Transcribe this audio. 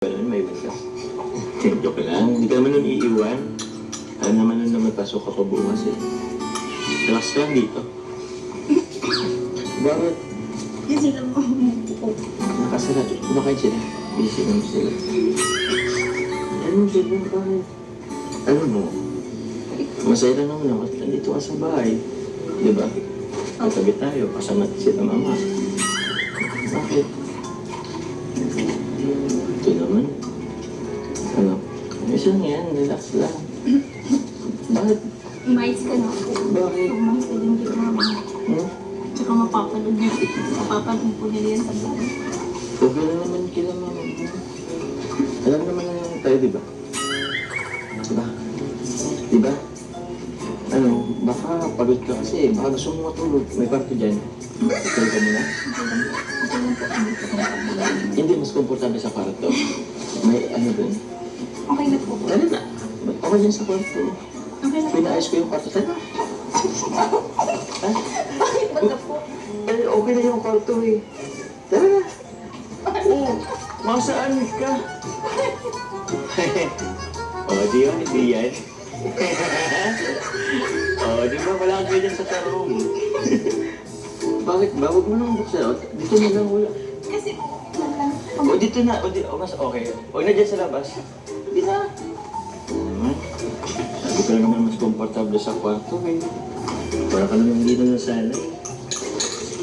Ganun, may window. Joke lang, hindi ka naman nun iiwan. Alam naman nun na may pasok ka pa bukas eh. Relax ka lang dito. Bakit? Kasi lang ako umupo. Nakasara. Kumakain sila. Busy naman sila. Ano sila? Bakit? Alam mo, masaya lang naman ako. Nandito ka sa bahay. Di ba? Katabi tayo. Kasama sila mama. Bakit? Ito naman. Ano? Ayos lang yan. Relax lang. Bakit? Umayos ka na po. Bakit? Umayos ka din kay mama. Hmm? Tsaka mapapanood niya. Mapapanood po niya yan sa bahay. Okay lang naman kila mama. Alam naman na naman tayo, di ba? Diba? Diba? Ano, baka pagod ka kasi. Baka gusto mo matulog. May kwarto dyan. Tulog ka muna. Hindi, mas komportable sa kwarto. May ano dun. Okay na po. Tara na. Okay dyan sa kwarto. Okay na po. Pinaayos ko yung kwarto. Tara. Ha? Bakit ba na po? Eh, okay na yung kwarto eh. Tara na. Oo. Masaan ka? Di ba? Hindi yan. Di ba? Wala kang ganyan sa tarong. Bakit ba? Huwag mo nang buksan. Dito na lang wala. Kasi lang. Dito na. Mas okay. Huwag na dyan sa labas. Di na. Naman. Sabi ko lang naman mas komportable sa kwarto eh. Para ka naman dito na sana eh.